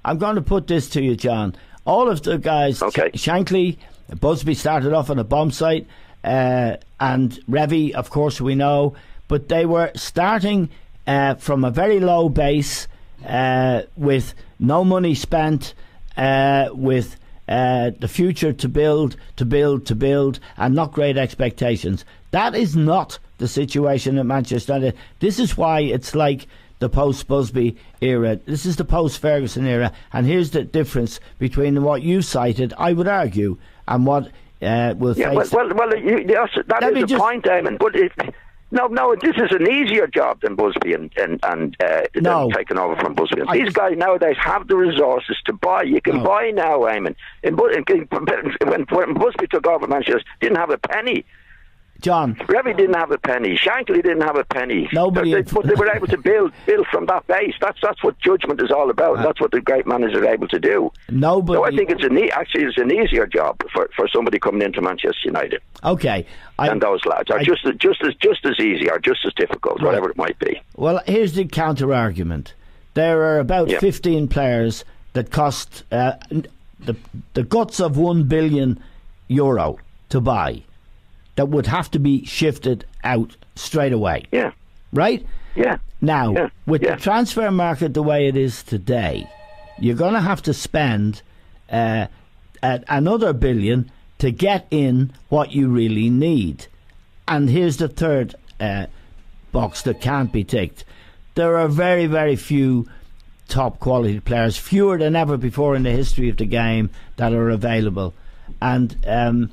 I'm going to put this to you, John. All of the guys, Shankly, Busby started off on a bomb site, and Revy, of course, we know, but they were starting from a very low base with no money spent, with the future to build, and not great expectations. That is not the situation at Manchester United. This is why it's like the post-Busby era. This is the post-Ferguson era. And here's the difference between what you cited, I would argue, and what will face... Well, that is the point, Eamon. But no, this is an easier job than Busby and than taking over from Busby. These guys nowadays have the resources to buy. You can buy now, Eamon. When Busby took over Manchester, didn't have a penny. John, Revy didn't have a penny. Shankly didn't have a penny. But they were able to build from that base. That's what judgment is all about. That's what the great managers are able to do. So I think it's an easier job for somebody coming into Manchester United. Okay, and those lads are just as easy or just as difficult, whatever it might be. Well, here's the counter argument. There are about 15 players that cost the guts of €1 billion to buy, that would have to be shifted out straight away. Yeah. Right? Yeah. Now, with the transfer market the way it is today, you're going to have to spend another $1 billion to get in what you really need. And here's the third box that can't be ticked. There are very, very few top quality players, fewer than ever before in the history of the game, that are available. And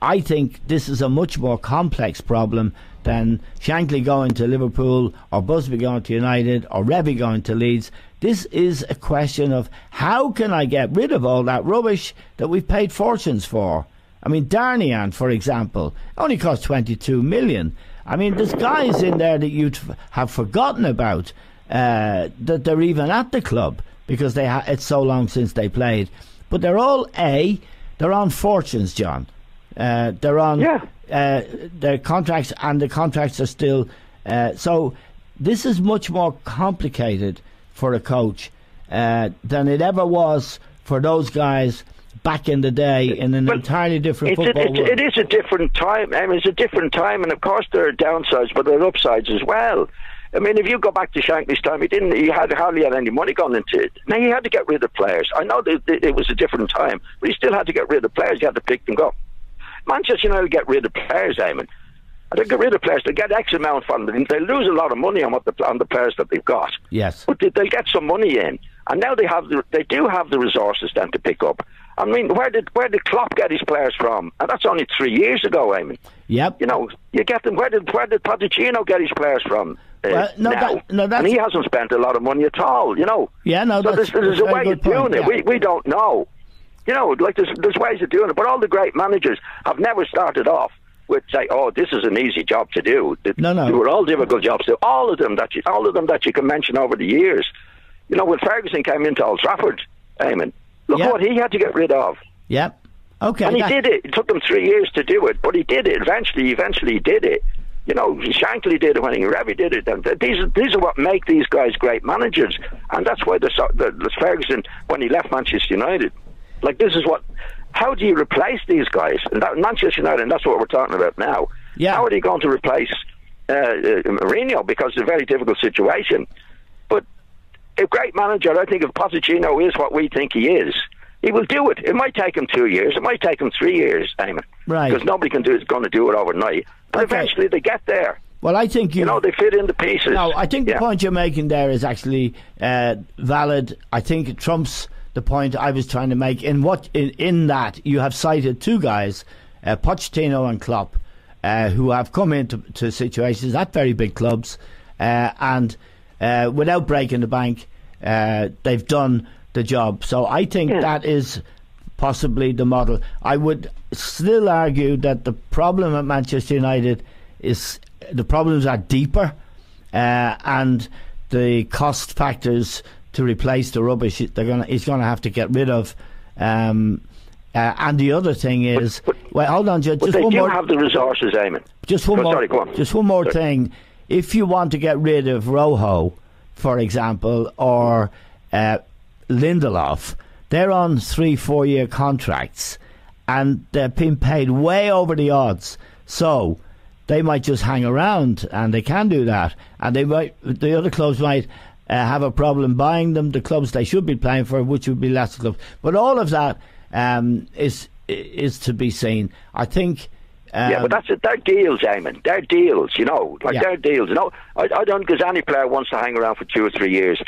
I think this is a much more complex problem than Shankly going to Liverpool or Busby going to United or Revy going to Leeds. This is a question of how can I get rid of all that rubbish that we've paid fortunes for. I mean, Darnian, for example, only cost 22 million. I mean, there's guys in there that you'd have forgotten about, that they're even at the club because it's so long since they played. But they're all they're on fortunes, John. They're on their contracts, and the contracts are still so this is much more complicated for a coach than it ever was for those guys back in the day in an entirely different football world. It is a different time. I mean, it's a different time, and of course there are downsides, but there are upsides as well. I mean, if you go back to Shankly's time, he hardly had any money going into it. Now, he had to get rid of players. I know that it was a different time, but he still had to get rid of players. He had to pick them up. Manchester United get rid of players, Eamon. They get rid of players. They get X amount from them. They lose a lot of money on the players that they've got. Yes, but they'll get some money in, and now they do have the resources then to pick up. I mean, where did Klopp get his players from? And that's only 3 years ago, Eamon. Yep. You know, you get them. Where did Pochettino get his players from? And he hasn't spent a lot of money at all. You know. Yeah, no. So there's a way of doing it. We don't know. You know, like there's ways of doing it, but all the great managers have never started off with say, "Oh, this is an easy job to do." No. They were all difficult jobs to do. All of them that you can mention over the years. You know, when Ferguson came into Old Trafford, Eamon, look what he had to get rid of. Yep. Okay. And he did it. It took them 3 years to do it, but he did it. Eventually he did it. You know, Shankly did it when Revy did it. And these are what make these guys great managers, and that's why the Ferguson, when he left Manchester United. Like, this is what... How do you replace these guys? And Manchester United, and that's what we're talking about now. Yeah. How are they going to replace Mourinho? Because it's a very difficult situation. But a great manager, I think if Pochettino is what we think he is, he will do it. It might take him 2 years. It might take him 3 years, Eamon. Right. Because nobody is going to do it overnight. But eventually they get there. Well, I think you know, they fit into pieces. No, I think the point you're making there is actually valid. I think it trumps the point I was trying to make in that you have cited two guys, Pochettino and Klopp, who have come into situations at very big clubs and without breaking the bank, they've done the job. So I think that is possibly the model. I would still argue that the problem at Manchester United is the problems are deeper, and the cost factors to replace the rubbish he's going to have to get rid of. And the other thing is, well, hold on, just they one do more. have the resources, Eamon. Just one more thing. If you want to get rid of Rojo, for example, or Lindelof, they're on 3-4 year contracts, and they're being paid way over the odds. So they might just hang around, and they can do that. And the other clubs might have a problem buying them. The clubs they should be playing for, which would be lesser clubs. But all of that is to be seen. I think. But that's it. They're deals, Eamon. They're deals, they're deals. I don't think there's any player wants to hang around for 2 or 3 years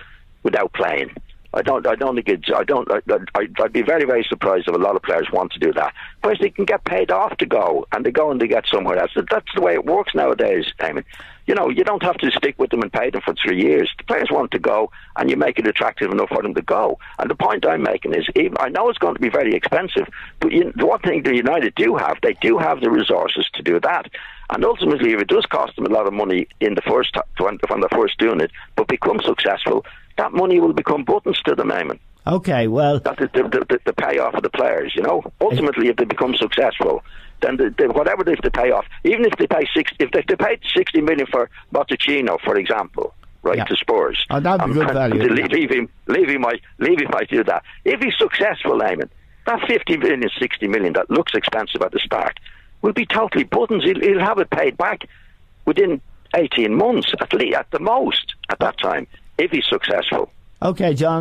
without playing. I don't think it's. I'd be very, very surprised if a lot of players want to do that. Whereas they can get paid off to go, and they go and they get somewhere else. That's the way it works nowadays, Eamon. You don't have to stick with them and pay them for 3 years. The players want to go, and you make it attractive enough for them to go. And the point I'm making is, I know it's going to be very expensive, but the one thing the United do have, they do have the resources to do that. And ultimately, if it does cost them a lot of money in the first when they're first doing it, but become successful, that money will become buttons to them, Eamon. Okay, well, that's the payoff of the players. Ultimately, if they become successful, then whatever they have to pay off, even if they pay if they paid 60 million for Pochettino, for example, right, to Spurs, that'd be good value. Levy might do that. If he's successful, Eamon, that 50 million, 60 million that looks expensive at the start will be totally buttons. He'll have it paid back within 18 months, at the most, at that time, if he's successful. Okay, John.